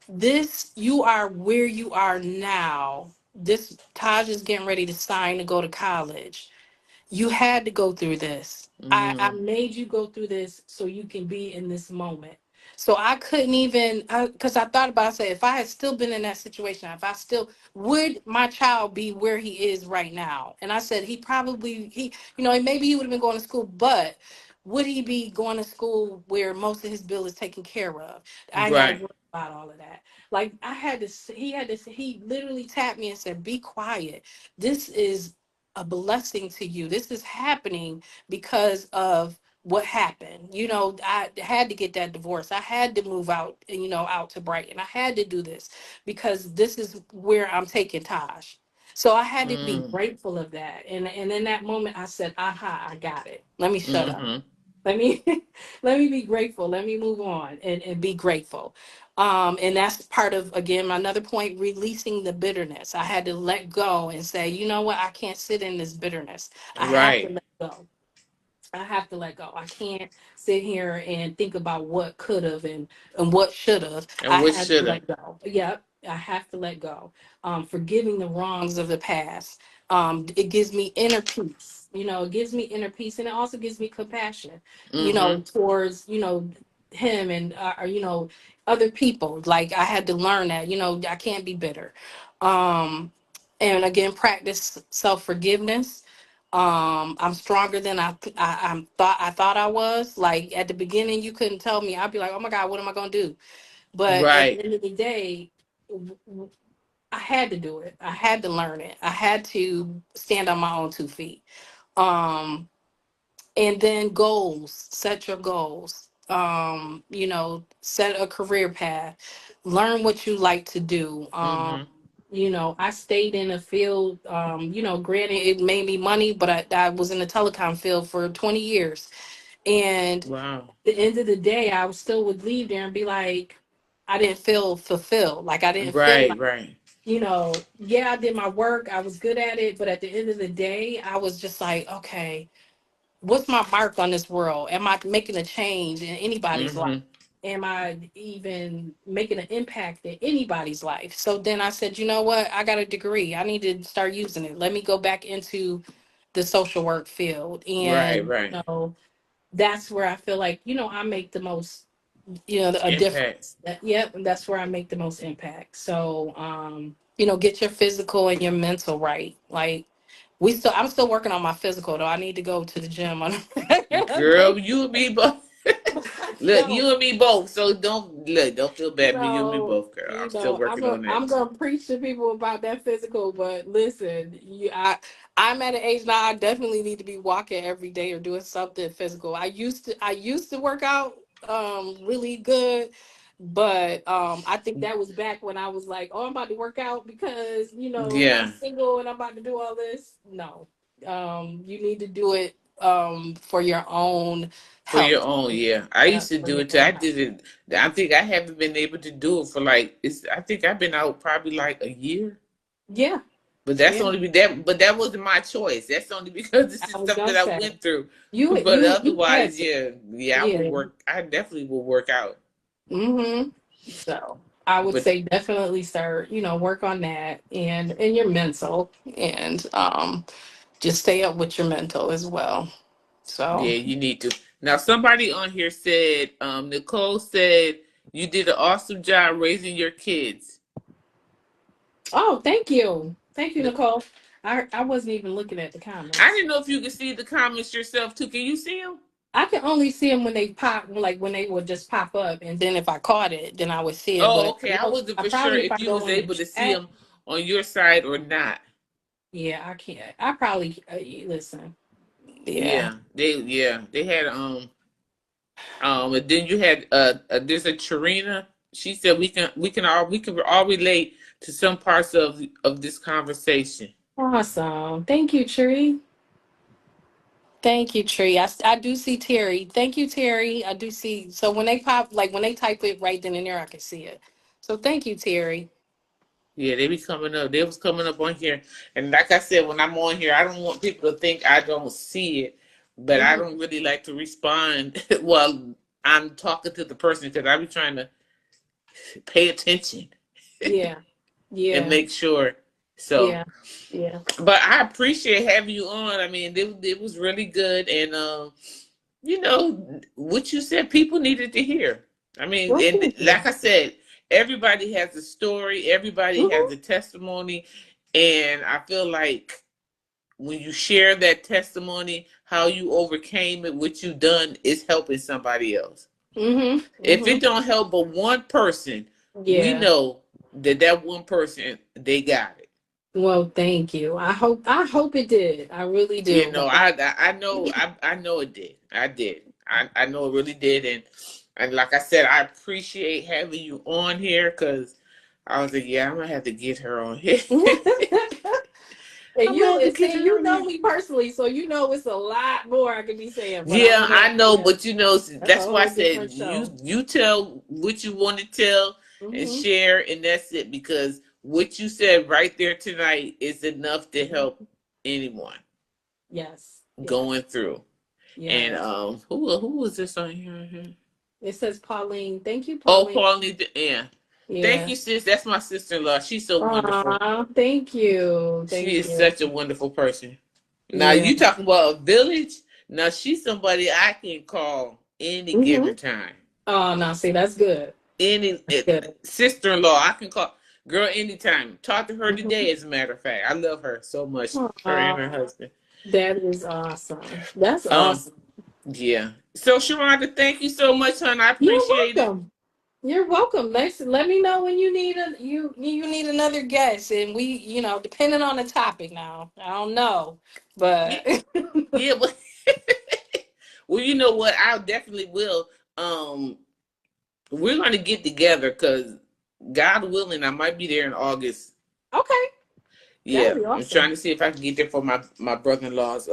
This, you are where you are now. This Taj is getting ready to sign to go to college. You had to go through this. I Mm-hmm. made you go through this so you can be in this moment. So I couldn't even, because I thought about it, I said, if I had still been in that situation, if I still, would my child be where he is right now? And I said, you know, maybe he would have been going to school, but would he be going to school where most of his bill is taken care of? I ain't got to Right. worry about all of that. Like he literally tapped me and said, be quiet. This is a blessing to you. This is happening because of what happened. You know, I had to get that divorce. I had to move out, you know, out to Brighton. I had to do this because this is where I'm taking Taj. So I had to be Mm. grateful of that. And in that moment I said, aha, I got it. Let me shut up. Mm-hmm. Let me let me be grateful. Let me move on and be grateful. And that's part of, again, another point, releasing the bitterness. I had to let go and say, you know what, I can't sit in this bitterness. I have to Right. let go. I have to let go. I can't sit here and think about what could have and what should have. And I what had to shoulda. let go. Yep, I have to let go. Forgiving the wrongs of the past. It gives me inner peace. You know, it gives me inner peace, and it also gives me compassion. You know, Mm-hmm. towards him and other people. Like I had to learn that. You know, I can't be bitter. Um, and again, practice self forgiveness. I'm stronger than I thought I was. Like at the beginning, you couldn't tell me. I'd be like, oh my God, what am I gonna do? But at the Right. end of the day, I had to do it. I had to learn it. I had to stand on my own 2 feet. Um, and then goals, set your goals. You know, set a career path. Learn what you like to do. Mm-hmm. You know, I stayed in a field, you know, granted it made me money, but I was in the telecom field for 20 years. And at Wow. the end of the day, I still would leave there and be like, I didn't feel fulfilled. Like I didn't feel Right. like, Right. yeah, I did my work. I was good at it. But at the end of the day, I was just like, okay, what's my mark on this world? Am I making a change in anybody's life? Mm-hmm. Am I even making an impact in anybody's life? So then I said, you know what? I got a degree. I need to start using it. Let me go back into the social work field. Right. And, Right. that's where I feel like, I make the most, a Impact. difference. Yep. And that's where I make the most impact. So, get your physical and your mental right. Like, I'm still working on my physical though. I need to go to the gym on a regular Girl, basis. you and me both. Look, So, you and me both. So don't feel bad. Me, you and me both, girl. I'm still I'm working on that I'm too. gonna preach to people about that physical, but listen, I'm at an age now. I definitely need to be walking every day or doing something physical. I used to work out really good, but I think that was back when I was like, oh, I'm about to work out because I'm Yeah. single and I'm about to do all this. No, you need to do it for your own For your health. own, yeah. I Yeah, used to for do your it too. I own health. did it. I think I haven't been able to do it for like I think I've been out probably like a year. Yeah, But that's yeah. only be that. But that wasn't my choice. That's only because this I is was stuff gonna that I say went through. But you had otherwise, to. yeah, I will Yeah. work. I definitely will work out. Mm-hmm. So I would But say definitely start, work on that and your mental and just stay up with your mental as well. yeah, So you need to. Now, somebody on here said, Nicole said you did an awesome job raising your kids. oh, thank you. Thank you, Nic- Nicole. I wasn't even looking at the I comments. didn't know if you could see the comments yourself too. Can you see them? I can only see them when they pop, like when they would just pop up, and then if I caught it, then I would see it. Oh, But okay. I wasn't I for sure probably if I if you go was in the able to see chat, them on your side or not. yeah, I can't. I probably listen. Yeah. They had and then you had there's a Charina. She said we can all relate to some parts of this conversation. Awesome. Thank you, Tree. Thank you, Tree. I do see Terry. Thank you, Terry. I do see. So when they pop, like when they type it right then and there, I can see it. So thank you, Terry. Yeah, they be coming up. They was coming up on here, and like I said, when I'm on here, I don't want people to think I don't see it, but I Hmm. don't really like to respond while I'm talking to the person because I be trying to pay attention Yeah. and Yeah. make sure. So, Yeah. Yeah. but I appreciate having you on. I mean, it was really good, and what you said, people needed to hear. I mean, Well, and thank like you. I said, everybody has a story, everybody has Hmm. a testimony, and I feel like when you share that testimony, how you overcame it, what you done is helping somebody else. Hmm. If Hmm. it don't help but one person, we Yeah. know that one person they got it. Well, thank you. I hope it did. I really You do. know, But I know it did. I did. I know it really did, and like I said, I appreciate having you on here because I was like, yeah, I'm gonna have to get her on here. and I'm gonna have to get her you on know here. me personally, so you know it's a lot more I could be saying. But I Yeah, want I to. know, Yeah, but that's a that's why I whole said different you show. you tell what you want to tell and Hmm. share, and that's it. Because what you said right there tonight is enough to help anyone Yes. Yeah. going through. And Yes. who was this on here? It says Pauline. Thank you, Oh, Pauline. Pauline, yeah. Thank Yeah. you, sis. That's my sister-in-law. She's so wonderful. Aw, thank you. She Thank is you. such a wonderful person. Now Yeah. you talking about a village? Now she's somebody I can call any Hmm. given time. Oh, no, see, that's good. Any That's good. sister-in-law I can call. Girl, anytime. Talk to her Mhm. today. As a matter of fact, I love her so much. Her and her Aw, husband. that is awesome. That's Um, awesome. yeah. So Sharonda, thank you so much, hon. I You're appreciate it. welcome. You're welcome. Let me know when you need you need another guest, and we depending on the topic. Now I don't know, Yeah, but yeah, but well, you know what? I definitely will. Um, we're going to get together because God willing, I might be there in August. okay, that'd Yeah, be I'm trying awesome. to see if I can get there for my brother-in-law's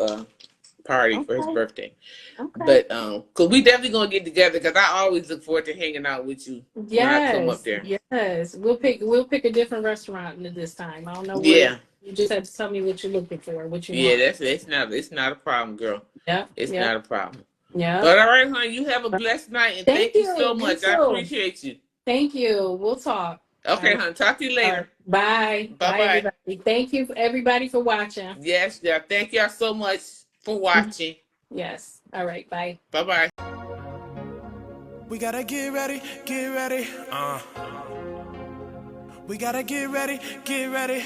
party for his Okay, birthday. okay. But cause we definitely gonna get together because I always look forward to hanging out with you when I come up Yes, there. yes. We'll pick a different restaurant this time. I don't know where. Yeah, You just have to tell me what you're looking for, what you yeah, want. that's it's not a problem, girl. Yep, It's yep, not a problem. yep. But all right, honey, you have a blessed night and Thank thank you so you. You much. I too. appreciate you. Thank you. We'll talk. All Okay, right. honey, talk to you All right. later. Bye. Bye Bye, bye. everybody. Thank you, everybody, for watching. Yes, yeah. Thank y'all so much for watching. Yes. All right. Bye. Bye bye. We gotta get ready, get ready. We gotta get ready, get ready.